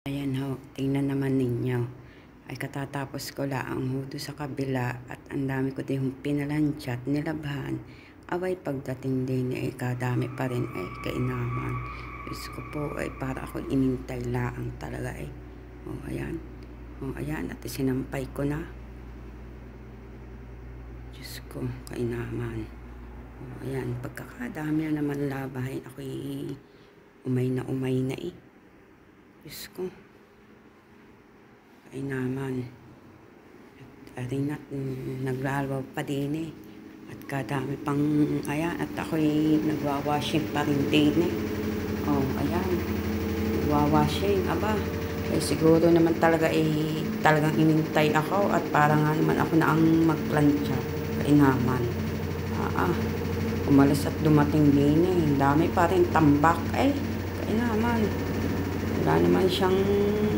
Ayan ho, tingnan naman ninyo. Ay katatapos ko lang ho doon sa kabila at ang dami ko din pinalansya at nilabhan. Away pagdating din ay kadami pa rin ay kainaman. Diyos ko po ay para ako inintay laang talaga eh. O ayan. O ayan at sinampay ko na. Diyos ko, kainaman. O ayan, pagkakadami na naman labahin ako'y umay na eh. Diyos ko. Ay naman. At arinat, naglalaw pa din eh. At kadami pang, ayan, at ako'y nagwawashing pa rin din eh. Oh, ayan. Nagwawashing, aba. Eh, siguro naman talaga eh, talagang inintay ako at parang nga naman ako na ang magplansya. Kainaman. Umalis at dumating din eh. Dami pa rin tambak eh. Kainaman. Wala naman siyang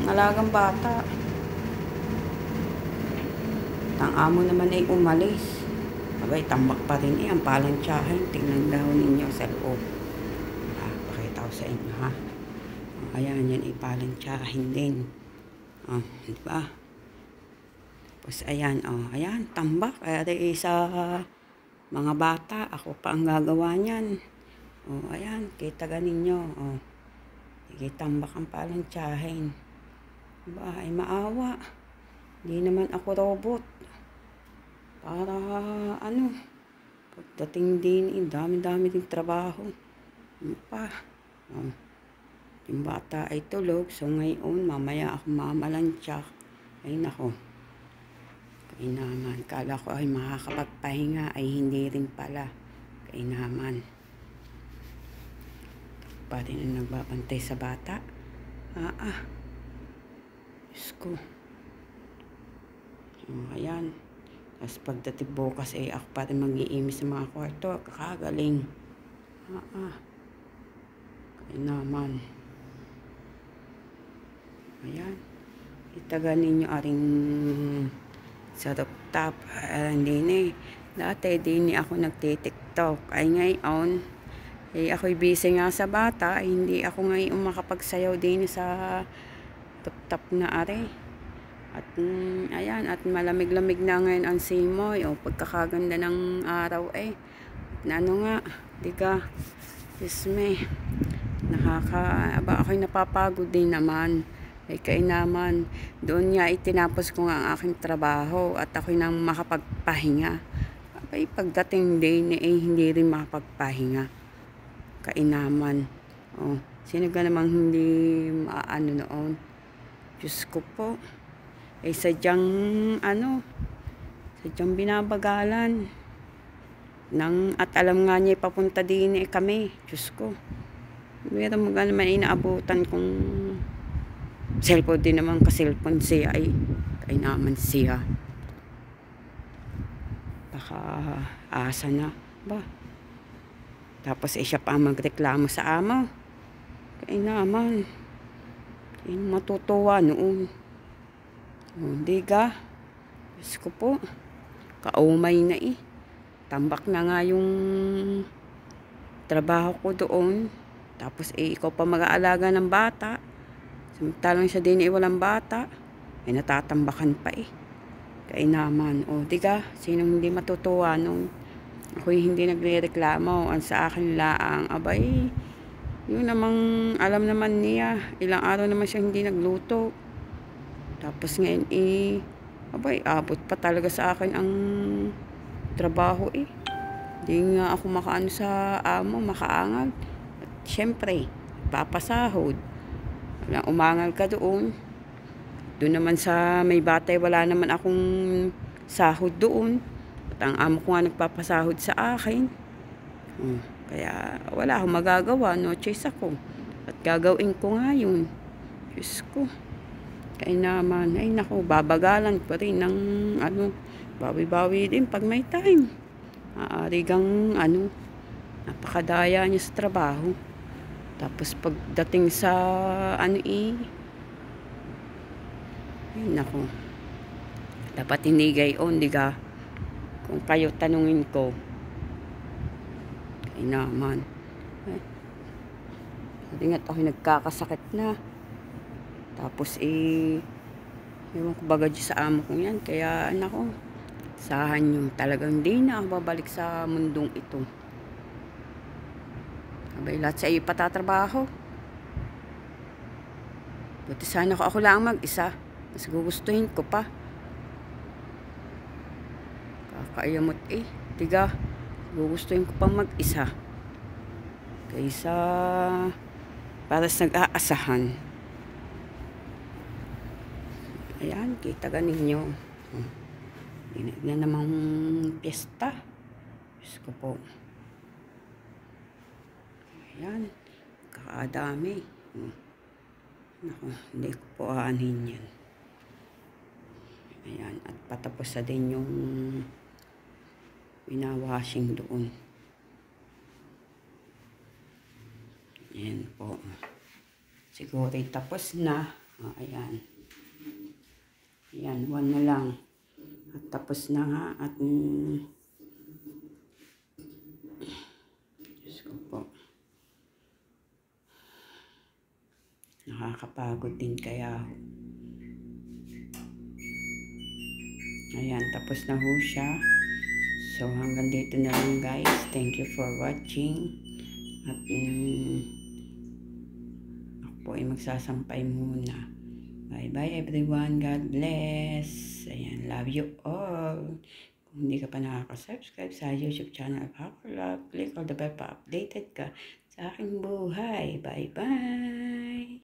alagang bata. Ang amo naman ay umalis. Abay, tambak pa rin eh. Ang palansyahin. Tingnan daw ninyo sa loob. Pakita ko sa inyo ha. Ayan, yan ay palansyahin din. Diba? Tapos ayan, ayan, tambak. Ay sa mga bata. Ako pa ang gagawa niyan. Ayan, kita ganinyo. Tambak ang palansyahin. Diba, ay maawa. Hindi naman ako robot. Para pagdating din, dami-dami din trabaho. Yung bata ay tulog, so ngayon, mamaya ako mamalansyak. Ay nako. Kainaman. Kala ko ay makakapagpahinga, ay hindi rin pala. Kainaman. Pa rin ang nagbabantay sa bata. Diyos ko. Ayan. Tapos pagdating bukas ay ako pa rin mag-iimis sa mga kwarto. Kakagaling. Kainaman. Ayan. Itaga ninyo aring sa rooftop. Hindi na eh. Dati din ako nagtitiktok. Ay ngayon, eh ako'y busy nga sa bata. Ay hindi ako ngayon makapagsayaw din sa rooftop na are. At ayan, at malamig-lamig na ngayon ang simoy. Pagkakaganda ng araw eh. Nga, diga. Diyos me. Ako'y napapagod din naman. Ay kainaman. Doon nga itinapos ko nga ang aking trabaho at ako'y nang makapagpahinga. Abay, pagdating din eh, hindi rin makapagpahinga. Kainaman. Sino ka namang hindi maano noon? Diyos ko po. Eh sadyang binabagalan. At alam nga niya papunta din eh kami. Diyos ko. Meron mga naman inaabutan kung cellphone din naman ka-cellphone siya ay kainaman siya. Baka asa na ba? Tapos siya pa magreklamo sa amo. Kainaman. Matutuwa noon. Diga. Diyos ko po. Kaumay na eh. Tambak na nga yung trabaho ko doon. Tapos ikaw pa mag-aalaga ng bata. Samantalang siya din eh walang bata. Ay natatambakan pa eh. Kainaman. Diga. Sinong hindi matutuwa nung ako'y hindi nagre-reklamo. Ang sa akin laang. Abay. Yun namang alam naman niya. Ilang araw naman siya hindi nagluto. Tapos ngayon abay, abot pa talaga sa akin ang trabaho eh. Hindi nga ako makaano sa amo, makaangal. At syempre, papasahod. Umangal ka doon. Doon naman sa may batay, wala naman akong sahod doon. At ang amo ko nga nagpapasahod sa akin. Kaya wala akong magagawa, no choice ako. At gagawin ko nga yun. Diyos ko. Kainaman, ay naku, babagalan pa rin ng bawi-bawi din pag may time. Arigang napakadaya niya sa trabaho. Tapos pagdating sa ay naku, dapat hindi gayon, diga. Kung kayo tanungin ko, kainaman. Ringat ako nagkakasakit na. Tapos ewan ko baga dyan sa amo kong yan. Kaya nako, sahan yung talagang di na ako babalik sa mundong ito. Abay, lahat sa iyo patatrabaho. Buti sana ako lang mag-isa. Mas gugustuhin ko pa. Kakayamot Tiga, gugustuhin ko pang mag-isa. Kaysa para sa nag-aasahan. Ayan, kita ka ninyo. Inag na namang piyesta. Diyos ko po. Ayan, kakadami. Naku, hindi ko po aanin yan. Ayan, at patapos na din yung winawashing doon. Ayan po. Siguro tapos na. Ayan. Ayan, 1 na lang. At tapos na nga. At Diyos ko po. Nakakapagod din kaya. Ayan, tapos na ho siya. So, hanggang dito na lang guys. Thank you for watching. At ako po ay magsasampay muna. Bye-bye everyone. God bless. Ayan, love you all. Kung hindi ka pa nakaka-subscribe sa YouTube channel of Hakulab, click on the bell pa updated ka sa aking buhay. Bye-bye.